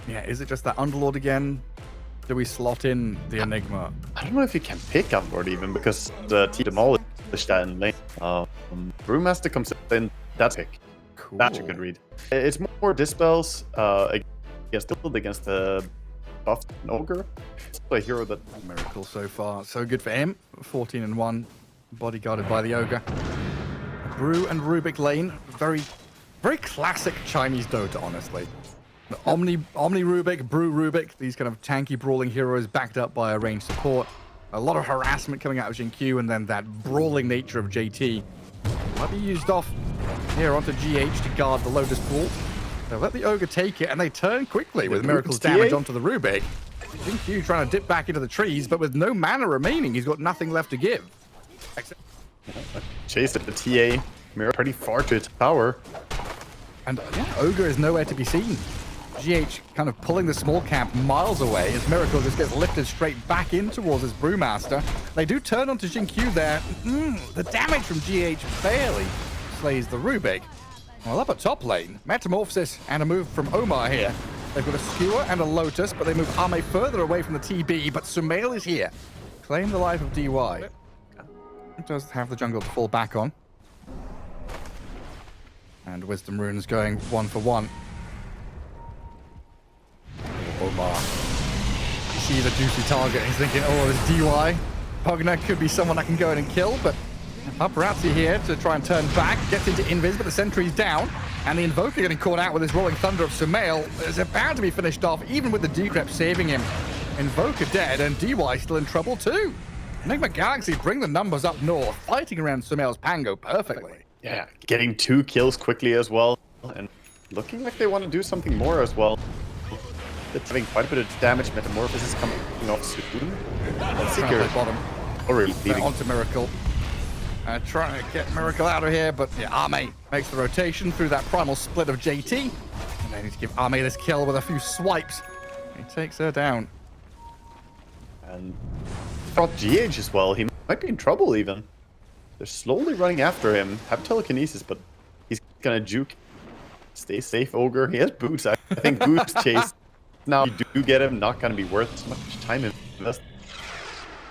Yeah, is it just that Underlord again? Do we slot in the Enigma? I don't know if you can pick Underlord even, because the team demolished that in lane. Brewmaster comes in, that's pick. Cool. That's a good read. It's more dispels against the buff ogre. It's a hero that... Miracle so far. So good for him. 14-1. Bodyguarded by the ogre. Brew and Rubik lane. Very, very classic Chinese Dota, honestly. The Omni Rubik, Brew Rubik. These kind of tanky brawling heroes backed up by a ranged support. A lot of harassment coming out of Jin-Q, and then that brawling nature of JT. Might be used off here onto GH to guard the Lotus Pool. They'll let the ogre take it, and they turn quickly with Miracle's damage onto the Rubik. Jin-Q trying to dip back into the trees, but with no mana remaining, he's got nothing left to give. Chased at the TA. Mirror pretty far to its power. And yeah, ogre is nowhere to be seen. GH kind of pulling the small camp miles away as Miracle just gets lifted straight back in towards his Brewmaster. They do turn onto Jin-Q there. The damage from GH barely slays the Rubik. Well, up at top lane, Metamorphosis and a move from Omar here. They've got a Skewer and a Lotus, but they move Ame further away from the TB, but Sumail is here. Claim the life of DY. It does have the jungle to fall back on. And Wisdom Runes going 1 for 1. Omar. You see the juicy target. He's thinking, oh, this DY. Pugna could be someone I can go in and kill, but Paparazzi here to try and turn back. Gets into Invis, but the sentry's down. And the Invoker getting caught out with his Rolling Thunder of Sumail is about to be finished off, even with the Decrep saving him. Invoker dead, and DY still in trouble too. Nigma Galaxy bring the numbers up north, fighting around Sumail's Pango perfectly. Yeah, getting 2 kills quickly as well, and looking like they want to do something more as well. It's having quite a bit of damage. Metamorphosis coming off soon. Seeker bottom. Already leaving. Onto Miracle. Trying to get Miracle out of here, but yeah, Ame makes the rotation through that primal split of JT. And they need to give Ame this kill with a few swipes. He takes her down. And got GH as well. He might be in trouble even. They're slowly running after him. Have telekinesis, but he's gonna juke. Stay safe, Ogre. He has boots. I think boots chase. Now you do get him, not gonna be worth as much time invested.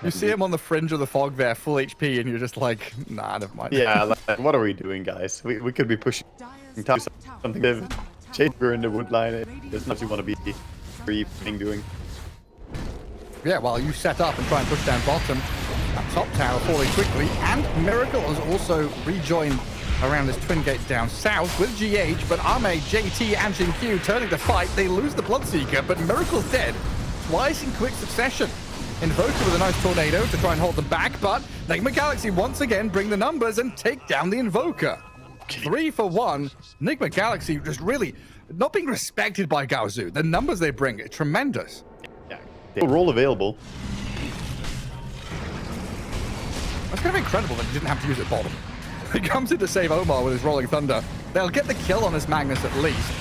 You see him on the fringe of the fog there, full HP, and you're just like, nah, never mind. Yeah, like, what are we doing, guys? We could be pushing something. Chaser in the wood line. It's not what you want to be doing. Yeah, well, you set up and try and push down bottom. That top tower falling quickly, and Miracle has also rejoined around his twin gate down south with GH, but Ame, JT, and Jin-Q turning to fight. They lose the Bloodseeker, but Miracle's dead twice in quick succession. Invoker with a nice tornado to try and hold them back, but Nigma Galaxy once again bring the numbers and take down the Invoker. 3 for 1. Nigma Galaxy just really not being respected by GAOZU. The numbers they bring are tremendous. Yeah, they roll available. It's kind of incredible that he didn't have to use it bottom. He comes in to save Omar with his Rolling Thunder. They'll get the kill on this Magnus at least.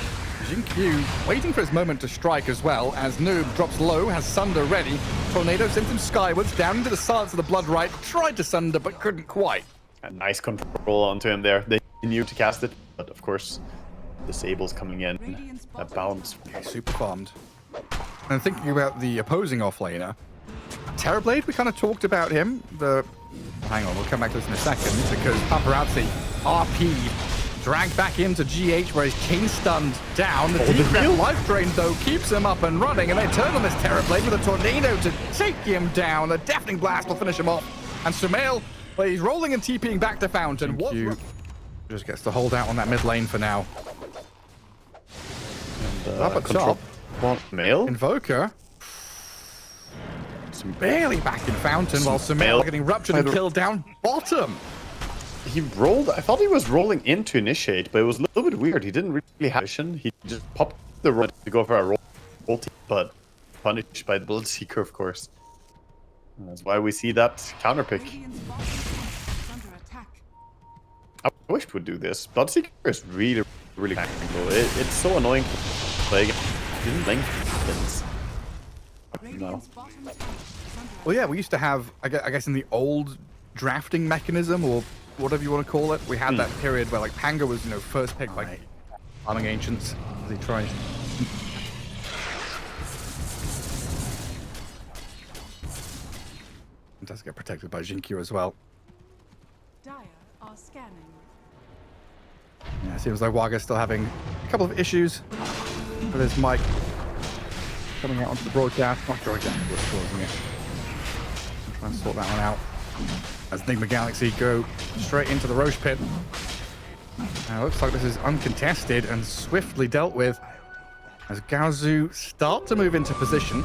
Jin-Q waiting for his moment to strike as well, as Noob drops low, has Sunder ready. Tornado sends him skywards, down into the silence of the Blood Right. Tried to Sunder, but couldn't quite. A nice control onto him there. They knew to cast it, but of course, Disable's coming in. That balance. Super farmed. And thinking about the opposing offlaner, Terrorblade, we kind of talked about him. Hang on, we'll come back to this in a second, because Paparazzi RP dragged back into GH where he's chain stunned down. The Decrep life drain though keeps him up and running, and they turn on this Terrorblade with a tornado to take him down. A deafening blast will finish him off. And Sumail, well, he's rolling and TPing back to Fountain. What just gets to hold out on that mid lane for now. And, up at top. Sumail? Invoker. Barely back in Fountain, while Sumail getting ruptured and killed down bottom. He rolled. I thought he was rolling in to initiate, but it was a little bit weird. He didn't really have vision. He just popped the roll to go for a roll, but punished by the Bloodseeker, of course. And that's why we see that counter pick. I wish we would do this. Bloodseeker is really, really technical. It's so annoying to play against. Didn't blink things. No. Well, yeah, we used to have, I guess, in the old drafting mechanism, or whatever you want to call it, we had that period where, like, Pango was, first picked by Arming Ancients as he tries. does get protected by Jinkyu as well. Dire are scanning. Yeah, it seems like Waga's still having a couple of issues with his mic coming out onto the broadcast. Not sure exactly what's causing it. I'm trying to sort that one out. As Nigma Galaxy go straight into the Roche pit. Now, looks like this is uncontested and swiftly dealt with as GAOZU start to move into position.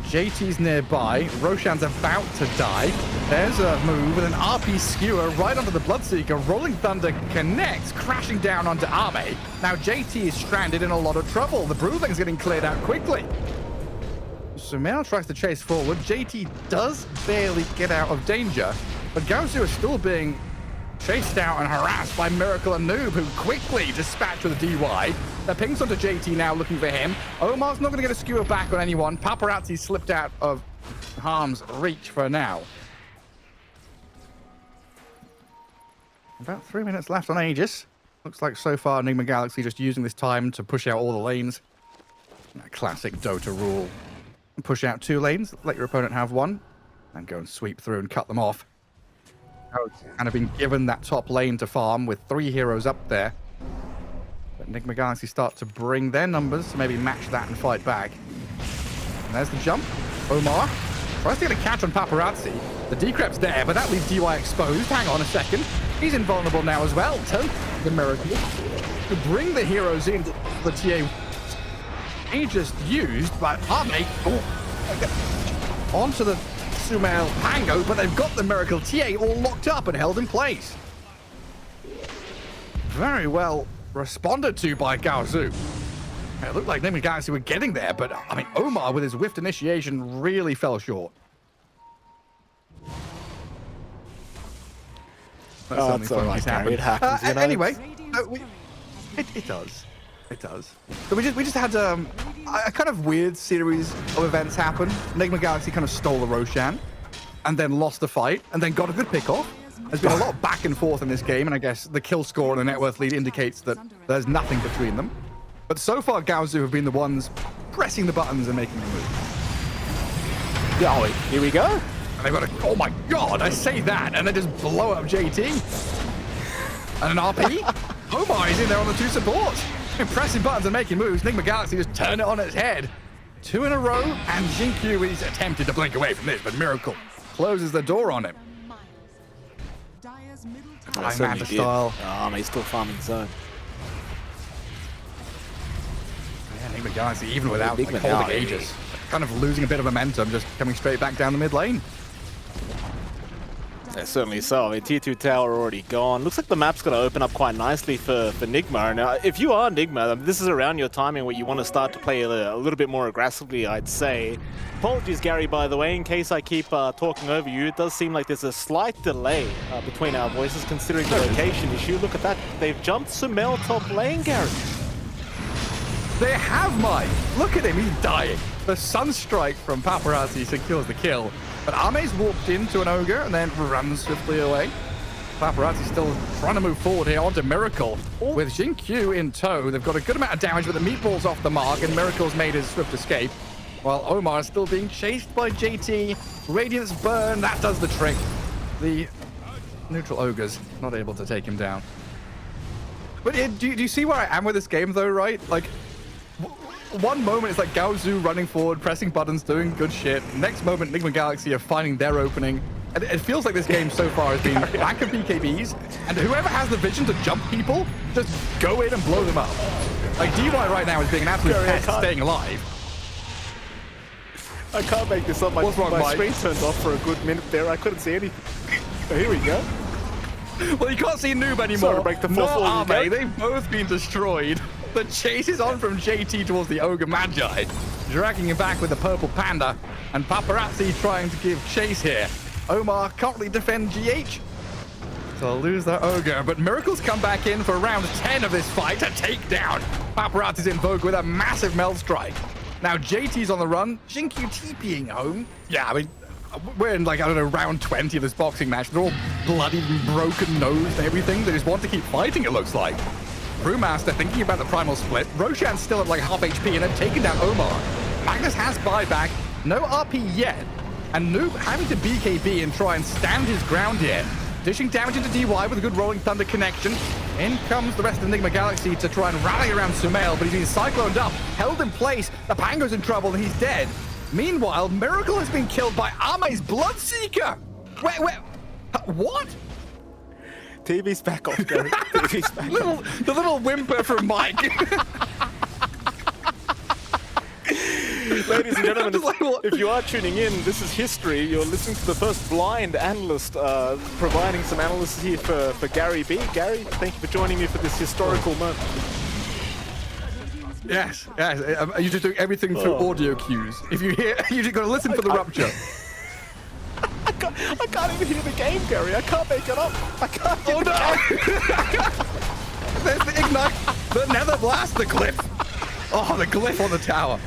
JT's nearby. Roshan's about to die. There's a move with an RP skewer right onto the Bloodseeker. Rolling Thunder connects, crashing down onto Ame. Now JT is stranded in a lot of trouble. The Broodling's getting cleared out quickly. Sumail tries to chase forward. JT does barely get out of danger, but GAOZU is still being chased out and harassed by Miracle and Noob, who quickly dispatch with a DY. That pings onto JT now, looking for him. Omar's not going to get a skewer back on anyone. Paparazzi slipped out of harm's reach for now. About 3 minutes left on Aegis. Looks like so far Nigma Galaxy just using this time to push out all the lanes. That classic Dota rule. Push out 2 lanes, let your opponent have 1, and go and sweep through and cut them off. Kind of been given that top lane to farm with 3 heroes up there. But Nigma Galaxy start to bring their numbers to maybe match that and fight back. And there's the jump. Omar tries to get a catch on Paparazzi. The Decrep's there, but that leaves DY exposed. Hang on a second. He's invulnerable now as well. Turn the Miracle to bring the heroes into the TA. He just used by Ame onto the Sumail Pango, but they've got the Miracle TA all locked up and held in place. Very well responded to by GAOZU. It looked like Nigma Galaxy were getting there, but I mean, Omar with his whiffed initiation really fell short. Oh, it's all right, Gary. It happens, you know? Anyway, it does. It does. So we just had a kind of weird series of events happen. Nigma Galaxy kind of stole the Roshan, and then lost the fight, and then got a good pick off. There's been a lot of back and forth in this game, and I guess the kill score and the net worth lead indicates that there's nothing between them. But so far, GAOZU have been the ones pressing the buttons and making the move. Yeah, here we go. And they've got a, oh my god, I say that, and they just blow up JT. And an RP. Omar is in there on the 2 supports. Pressing buttons and making moves. Nigma Galaxy just turn it on its head. 2 in a row, and Jinkyu is attempted to blink away from this, but Miracle closes the door on him. Amanda style. Oh, he's still farming zone. Yeah, Nigma Galaxy, even without like, holding Aegis, kind of losing a bit of momentum, just coming straight back down the mid lane. Yeah, certainly so. I mean, tier 2 tower already gone. Looks like the map's going to open up quite nicely for Nigma. Now, if you are Nigma, this is around your timing where you want to start to play a little bit more aggressively, I'd say. Apologies, Gary, by the way, in case I keep talking over you. It does seem like there's a slight delay between our voices, considering the location issue. Look at that. They've jumped Sumail top lane, Gary. They have Mike. Look at him. He's dying. The Sunstrike from Paparazzi secures the kill. But Ame's walked into an Ogre and then runs swiftly away. Paparazzi still trying to move forward here onto Miracle. With Jinkyu in tow, they've got a good amount of damage, but the meatball's off the mark, and Miracle's made his swift escape. While Omar is still being chased by JT. Radiance burn, that does the trick. The neutral Ogre's not able to take him down. But do you see where I am with this game, though, right? Like, one moment it's like GAOZU running forward, pressing buttons, doing good shit. Next moment, Nigma Galaxy are finding their opening. And it feels like this game so far has been lack of BKBs, and whoever has the vision to jump people, just go in and blow them up. Like, DY right now is being an absolute pest staying alive. I can't make this up. My screen turned off for a good minute there. I couldn't see anything. So here we go. Well, you can't see Noob anymore. Nor Ame. They've both been destroyed. The chase is on from JT towards the Ogre Magi, dragging him back with the purple panda, and Paparazzi trying to give chase here. Omar can't really defend GH, so they'll lose their Ogre, but Miracle's come back in for round 10 of this fight to take down. Paparazzi's in vogue with a massive meld strike. Now JT's on the run, Jinkyu TPing home. Yeah, I mean, we're in like, I don't know, round 20 of this boxing match. They're all bloodied and broken nosed and everything. They just want to keep fighting, it looks like. Brewmaster thinking about the primal split. Roshan's still at like half HP and then taking down Omar. Magnus has buyback. No RP yet. And Noob having to BKB and try and stand his ground here. Dishing damage into DY with a good Rolling Thunder connection. In comes the rest of Nigma Galaxy to try and rally around Sumail, but he's being cycloned up, held in place. The Pango's in trouble and he's dead. Meanwhile, Miracle has been killed by Ame's Bloodseeker. Wait, what? TV's back off, Gareth. TV's back off. The little whimper from Mike. Ladies and gentlemen, Just like, what? if you are tuning in, this is history. You're listening to the first blind analyst providing some analysis here for Gary B. Gary, thank you for joining me for this historical moment. Yes. You just doing everything through audio cues. If you hear, you just got to listen for the rupture. I can't even hear the game, Gary. I can't make it up. I can't hear the game. There's the Ignite, the Nether Blast, the Glyph. Oh, the Glyph on the tower.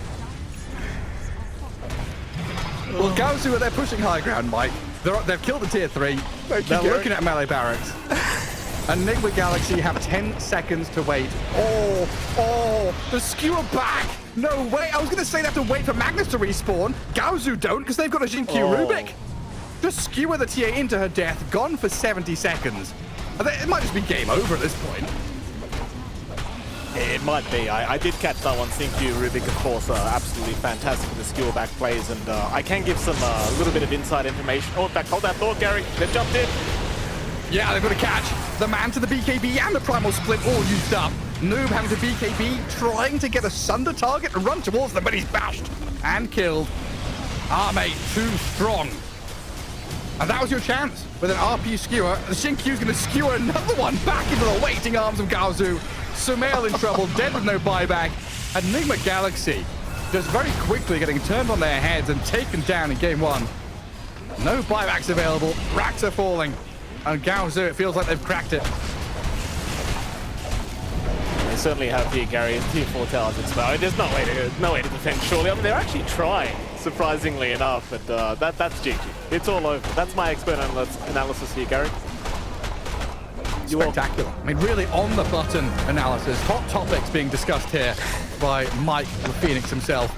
Well, GAOZU, they're pushing high ground, Mike. They've killed the tier 3. They're looking at melee barracks. And Nigma Galaxy have 10 seconds to wait. Oh, the skewer back. No way. I was going to say they have to wait for Magnus to respawn. GAOZU don't, because they've got a Jin Q Rubik. Just skewer the TA into her death. Gone for 70 seconds. It might just be game over at this point. It might be. I did catch that one. Thank you, Rubik, of course. Absolutely fantastic with the skewer back plays. And I can give some little bit of inside information. Oh, in fact, hold that thought, Gary. They've jumped in. Yeah, they've got to catch. The man to the BKB and the primal split all used up. Noob having to BKB, trying to get a Sunder target and run towards them, but he's bashed and killed. Ame too strong. And that was your chance with an RP skewer. The Shinkyu's going to skewer another one back into the waiting arms of GAOZU. Sumail in trouble, dead with no buyback. And Nigma Galaxy just very quickly getting turned on their heads and taken down in game 1. No buybacks available. Racks are falling. And GAOZU, it feels like they've cracked it. They certainly have here, Gary. Tier 4 towers as well. There's no way to defend, surely. I mean, they're actually trying, surprisingly enough, but that's GG. It's all over. That's my expert analysis here, Gary. Spectacular. I mean, really on-the-button analysis. Hot topics being discussed here by Mike the Phoenix himself.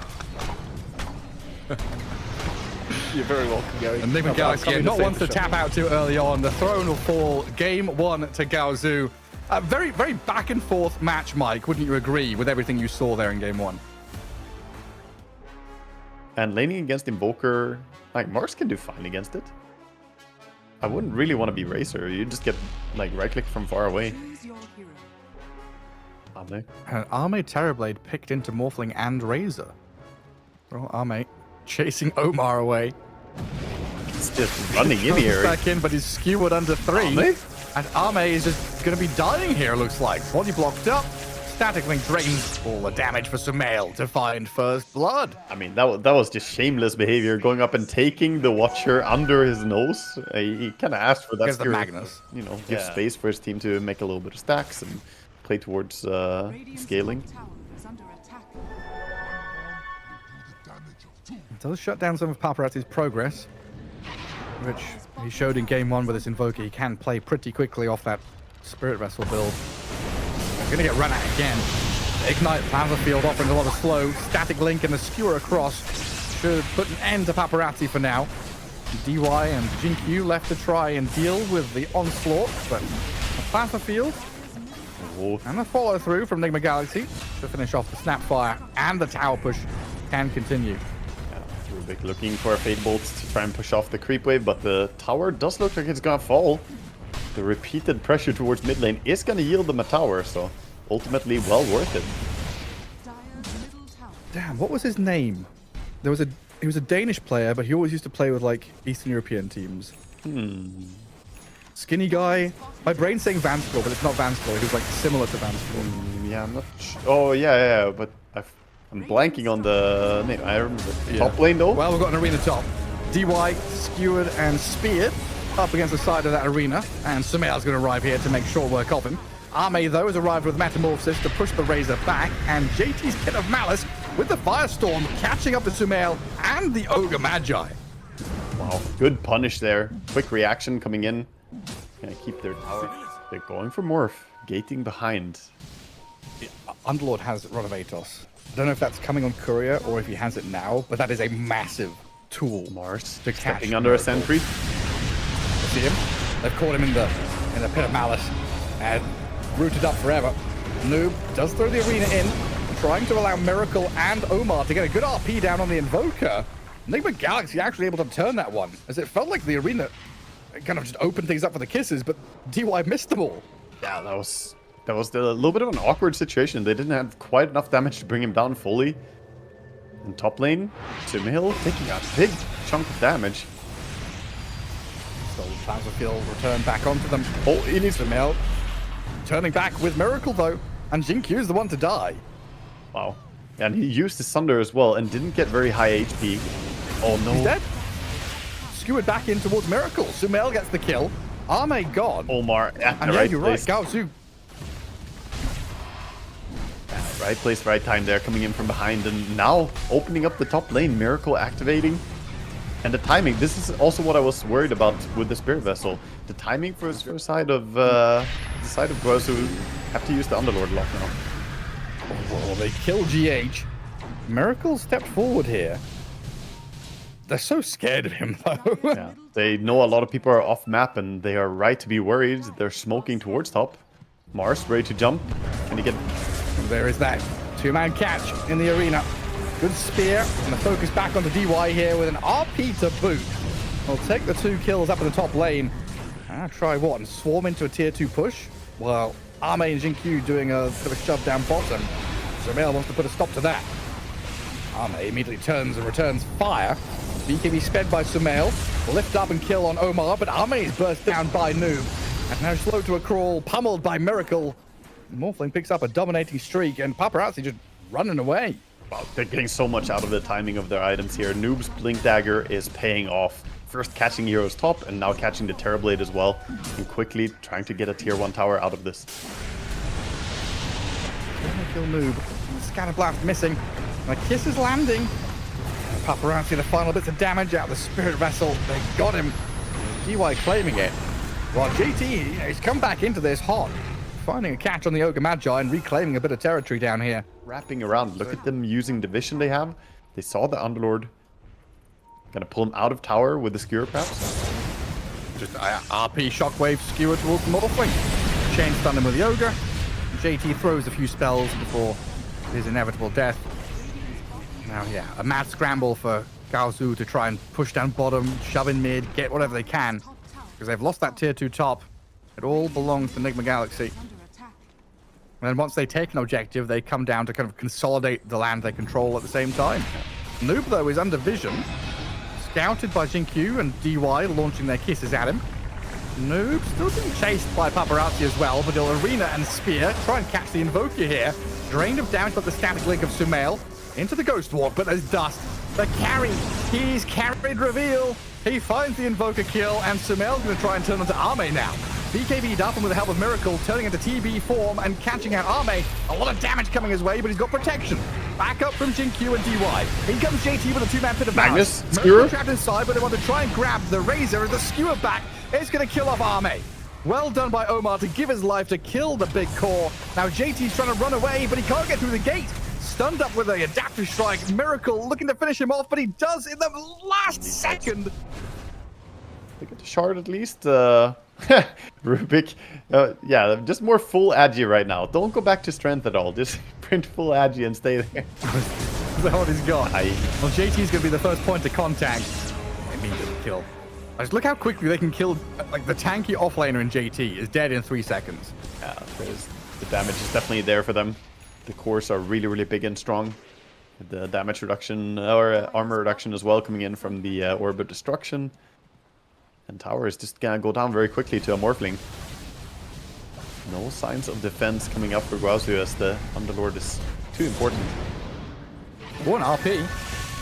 You're very welcome, Gary. And Nigma Galaxy, not one to tap out to early on. The throne will fall. Game 1 to GAOZU. A very, very back-and-forth match, Mike. Wouldn't you agree with everything you saw there in game 1? And laning against Invoker, like, Mars can do fine against it. I wouldn't really want to be Racer. You just get, like, right-click from far away. And Ame Terrorblade picked into Morphling and Razor. Well, Ame chasing Omar away. It's just running in here. Back in, but he's skewered under 3. And Ame is just going to be dying here, looks like. Body blocked up. Static Link drains all the damage for Sumail to find first blood. I mean, that was just shameless behavior, going up and taking the Watcher under his nose. He kind of asked for that. Because the Magnus. You know, give space for his team to make a little bit of stacks and play towards scaling. It does shut down some of Paparazzi's progress, which he showed in game 1 with this Invoker. He can play pretty quickly off that Spirit Vessel build. He's going to get run at again. Ignite Plasma Field offering a lot of slow. Static Link and the skewer across should put an end to Paparazzi for now. DY and Jinkyu left to try and deal with the onslaught, but the Plasma Field and the follow through from Nigma Galaxy to finish off the Snapfire, and the tower push can continue. Rubik looking for a Fade Bolt to try and push off the creep wave, but the tower does look like it's gonna fall. The repeated pressure towards mid lane is gonna yield them a tower, so ultimately well worth it. Damn, what was his name? He was a Danish player, but he always used to play with like Eastern European teams. Skinny guy. My brain's saying Vanskor, but it's not Vanskor. He was like similar to Vanskor. Yeah, I'm not sure. Oh yeah, but I'm blanking on the name. I remember. Top lane though? Well, we've got an arena top. DY skewered and speared up against the side of that arena, and Sumail's going to arrive here to make short work of him. Ame, though, has arrived with Metamorphosis to push the Razor back, and JT's Pit of Malice with the Firestorm catching up to Sumail and the Ogre Magi. Wow, good punish there. Quick reaction coming in. Gonna keep their tower. They're going for Morph, gating behind. Underlord has Rod of Atos. I don't know if that's coming on Courier or if he has it now, but that is a massive tool. Mars to catch stepping under a Miracle. sentry. See him? They've caught him in the pit of malice and rooted up forever. Noob does throw the arena in, trying to allow Miracle and Omar to get a good RP down on the Invoker. Nigma Galaxy actually able to turn that one, as it felt like the arena kind of just opened things up for the kisses, but DY missed them all. Yeah, that was a little bit of an awkward situation. They didn't have quite enough damage to bring him down fully. In top lane, Sumail taking a big chunk of damage. So Battlefield return back onto them. Oh, he needs to... Sumail turning back with Miracle though, and Jinkyu is the one to die. Wow. And he used his Sunder as well and didn't get very high HP. Oh no. He's dead. Skewered back in towards Miracle. Sumail gets the kill. Arme gone. Omar at And the yeah, right you're place. right. GAOZU. Right place, right time there, coming in from behind. And now opening up the top lane. Miracle activating. And the timing. This is also what I was worried about with the Spirit Vessel. The timing for the side of GAOZU have to use the Underlord lock now. Oh, they kill GH. Miracle stepped forward here. They're so scared of him, though. Yeah, they know a lot of people are off map, and they are right to be worried. They're smoking towards top. Mars ready to jump. Can he get? There is that two-man catch in the arena. Good spear, and the focus back onto DY here with an RP to boot. We'll take the 2 kills up in the top lane. I'll try what, and swarm into a tier 2 push? Well, Arme and Jinkyu doing a bit of a shove down bottom. Sumail wants to put a stop to that. Arme immediately turns and returns fire. BKB sped by Sumail. Lift up and kill on Omar, but Arme is burst down by Noob. And now slowed to a crawl, pummeled by Miracle. Morphling picks up a dominating streak, and Paparazzi just running away. Wow, they're getting so much out of the timing of their items here. Noob's Blink Dagger is paying off. First catching Hero's top, and now catching the Terrorblade as well. And quickly trying to get a tier 1 tower out of this. Kill Noob. Scatterblast missing. My kiss is landing. Paparazzi, the final bits of damage out of the Spirit Vessel. They got him. DY claiming it. While JT, he's come back into this hot. Finding a catch on the Ogre Magi and reclaiming a bit of territory down here. Wrapping around. Look at them using the vision they have. They saw the Underlord. Gonna pull him out of tower with the skewer, perhaps. Just RP shockwave skewer towards the Morphling. Chain stun him with the Ogre. JT throws a few spells before his inevitable death. Now, yeah, a mad scramble for GAOZU to try and push down bottom, shove in mid, get whatever they can. Because they've lost that tier 2 top. It all belongs to Nigma Galaxy. And then once they take an objective, they come down to kind of consolidate the land they control at the same time. Noob, though, is under vision. Scouted by Jinkyu and DY launching their kisses at him. Noob still being chased by Paparazzi as well, but he'll arena and spear. Try and catch the Invoker here. Drained of damage by the static link of Sumail. Into the Ghost Walk, but there's dust. The carry. He's carried reveal. He finds the Invoker kill, and Sumail's going to try and turn onto Arme now. BKB'd up, and with the help of Miracle, turning into TB form and catching out Arme. A lot of damage coming his way, but he's got protection. Back up from Jinkyu and DY. In comes JT with a 2-man pit of Magnus, Miracle skewer. trapped inside, but they want to try and grab the Razor. The skewer back. It's going to kill off Arme. Well done by Omar to give his life to kill the big core. Now JT's trying to run away, but he can't get through the gate. Stunned up with a adaptive strike. Miracle looking to finish him off, but he does in the last second. They get the shard at least. Rubik. Yeah, just more full agi right now. Don't go back to strength at all. Just print full agi and stay there. Is that what he's got? Well, JT's going to be the first point of contact. Immediate kill. Just look how quickly they can kill. Like, the tanky offlaner in JT is dead in 3 seconds. Yeah, the damage is definitely there for them. The cores are really, really big and strong. The damage reduction, or armor reduction as well, coming in from the Orbit Destruction. And tower is just gonna go down very quickly to a Morphling. No signs of defense coming up for GAOZU, as the Underlord is too important. One RP.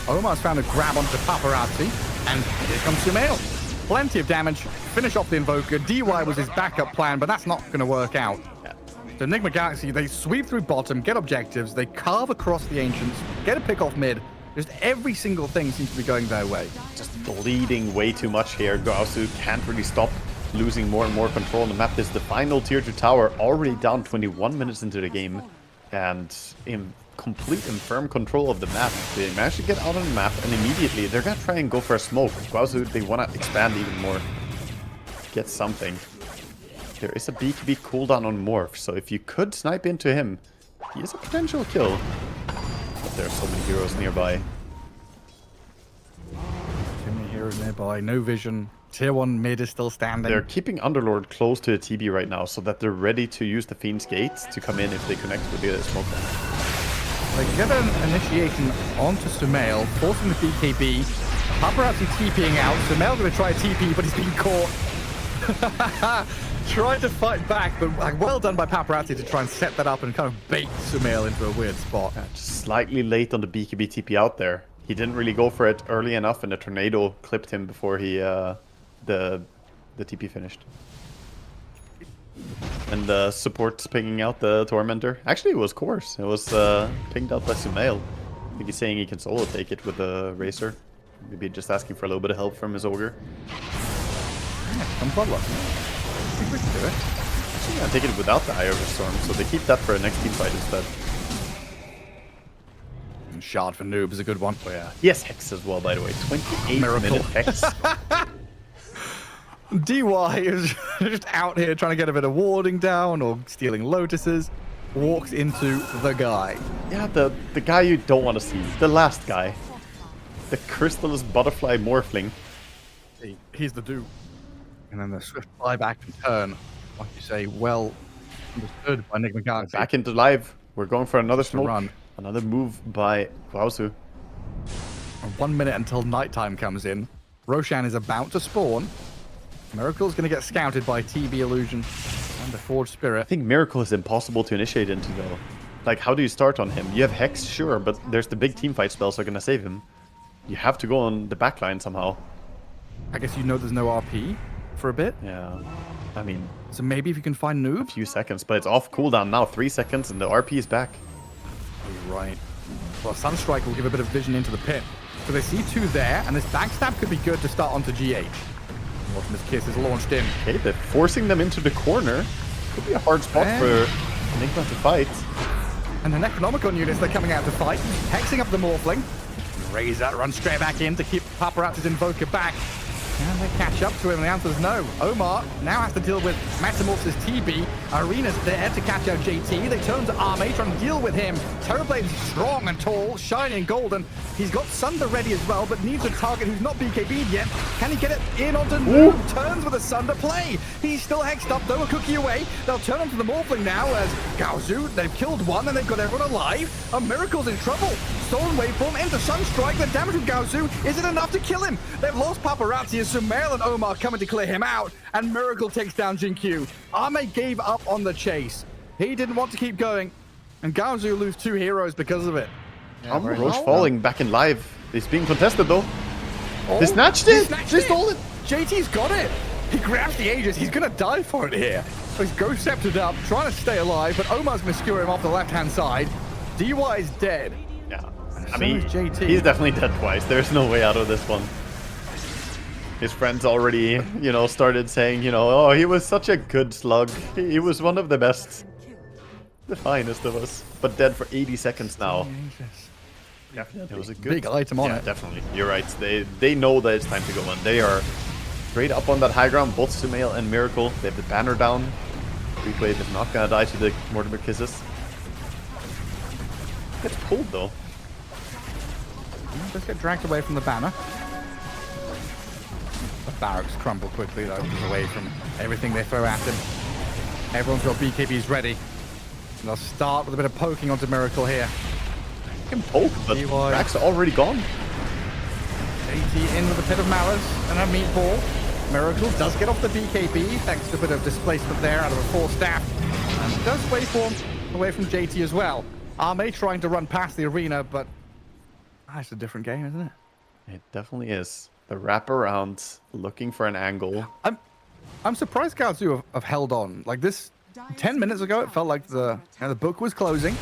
Omar's found a grab onto Paparazzi, and here comes Sumail. Plenty of damage. Finish off the Invoker. DY was his backup plan, but that's not going to work out. Yeah. So Nigma Galaxy, they sweep through bottom, get objectives, they carve across the Ancients, get a pick off mid. Just every single thing seems to be going their way. Just bleeding way too much here. GAOZU can't really stop, losing more and more control on the map. This is the final tier 2 tower, already down 21 minutes into the game. and in complete and firm control of the map. They managed to get out on the map, and immediately they're gonna try and go for a smoke. GAOZU, they want to expand even more. Get something. There is a BKB cooldown on Morph, so if you could snipe into him, he is a potential kill. But there are so many heroes nearby. Too many heroes nearby, no vision. Tier 1 mid is still standing. They're keeping Underlord close to the TB right now, so that they're ready to use the Fiend's Gate to come in if they connect with the smoke. They get an initiation onto Sumail, forcing the BKB. Paparazzi TPing out. Sumail going to try a TP, but he's been caught. Tried to fight back, but well done by Paparazzi to try and set that up and kind of bait Sumail into a weird spot. Just slightly late on the BKB TP out there. He didn't really go for it early enough, and the tornado clipped him before he the TP finished. And the support's pinging out the Tormentor. Actually, it was Course. It was pinged out by Sumail. I think he's saying he can solo take it with the Racer. Maybe just asking for a little bit of help from his Ogre. Yeah, some problem. I think we can do it. Actually, I'll take it without the Eye of the Storm, so they keep that for a next team fight instead. And Shard for Noob is a good one. Oh yeah. He has Hex as well, by the way. 28-minute Hex. DY is just out here trying to get a bit of warding down or stealing Lotuses. Walks into the guy. Yeah, the guy you don't want to see. The last guy. The Crystallis Butterfly Morphling. He's the dude. And then the swift buyback and turn, like you say, well understood by Nigma Galaxy. Back into live. We're going for another smoke. Run. Another move by GAOZU. 1 minute until nighttime comes in. Roshan is about to spawn. Miracle's going to get scouted by TB Illusion and the Forged Spirit. I think Miracle is impossible to initiate into, though. Like, how do you start on him? You have Hex, sure, but there's the big teamfight spells that are going to save him. You have to go on the backline somehow. I guess you know there's no RP for a bit. Yeah. I mean, So maybe if you can find Noob. a few seconds, but it's off cooldown now. 3 seconds, and the RP is back. You're right. Well, Sunstrike will give a bit of vision into the pit. So they see two there, and this backstab could be good to start onto GH. Ultimate Kiss is launched in. Okay, they're forcing them into the corner. Could be a hard spot for Nigma to fight. And the Necronomicon units, they're coming out to fight. Hexing up the Morphling. Razor runs straight back in to keep Paparazzi's Invoker back. Can they catch up to him? And the answer is no. Omar now has to deal with Metamorphosis TB. Arena's there to catch out JT. They turn to Arme, trying to deal with him. Terrorblade's strong and tall, shiny and golden. He's got Sunder ready as well, but needs a target who's not BKB'd yet. Can he get it in onto Noob? Turns with a Sunder play. He's still hexed up, though, a cookie away. They'll turn onto the Morphling now as GAOZU, they've killed one and they've got everyone alive. A Miracle's in trouble. Stolen Waveform into Sunstrike. The damage from GAOZU, is it enough to kill him? They've lost Paparazzi as Sumail and Omar coming to clear him out, and Miracle takes down Jinkyu. Arme gave up on the chase. He didn't want to keep going, and GAOZU lose 2 heroes because of it. Roche falling back in live. It's being contested though. Oh, They snatched it! They stole it! JT's got it! He grabs the Aegis. He's going to die for it here. So he's Ghost Sceptered up, trying to stay alive, but Omar's going to skewer him off the left-hand side. DY is dead. Yeah. So I mean, is JT. he's definitely dead twice. There's no way out of this one. His friends already, started saying, oh, he was such a good slug. He was one of the best. The finest of us. But dead for 80 seconds now. It was a good Big item on it. Definitely. You're right. They know that it's time to go in. They are straight up on that high ground, both Sumail and Miracle. They have the banner down. Replay is not gonna die to the Mortimer Kisses. Gets pulled though. Just get dragged away from the banner. The barracks crumble quickly though, just away from everything they throw at him. Everyone's got BKBs ready. And they'll start with a bit of poking onto Miracle here. He can poke, but DY. Rack's already gone. AT in with a Pit of Malice and a Meatball. Miracle does get off the BKB thanks to a bit of displacement there out of a 4-staff. And does waveform away from JT as well. Arme trying to run past the arena, but it's a different game, isn't it? It definitely is. The wraparound, looking for an angle. I'm surprised GAOZU have held on. Like this, 10 minutes ago, it felt like the book was closing.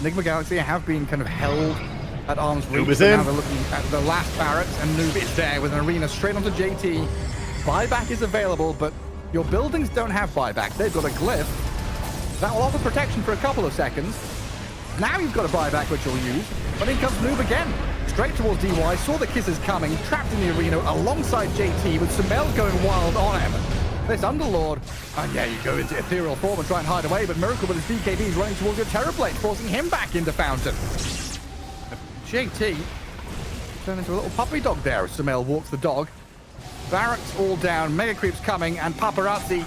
Nigma Galaxy have been kind of held at arm's reach. Noob is Now in. they're looking at the last barracks, and Noob is there with an arena straight onto JT. Buyback is available, but your buildings don't have buyback. They've got a glyph. That will offer protection for a couple of seconds. Now you've got a buyback, which you'll use. But in comes Noob again. Straight towards DY, saw the kisses coming, trapped in the arena alongside JT, with Summel going wild on him. This Underlord, and yeah, you go into ethereal form and try and hide away, but Miracle with his BKB is running towards your Terrorblade, forcing him back into Fountain. JT turned into a little puppy dog there as Summel walks the dog. Barracks all down, Mega Creeps coming, and Paparazzi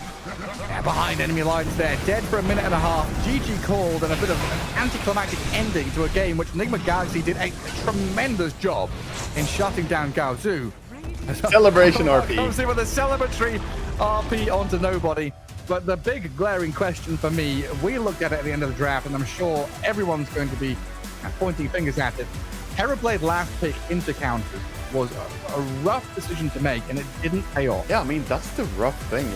behind enemy lines there, dead for a minute and a half. GG called, and a bit of an anticlimactic ending to a game which Nigma Galaxy did a tremendous job in shutting down GAOZU. Celebration RP. Obviously with a celebratory RP onto nobody. But the big glaring question for me, we looked at it at the end of the draft, and I'm sure everyone's going to be pointing fingers at it. Terrorblade last pick into counters was a rough decision to make, and it didn't pay off. Yeah, I mean, that's the rough thing.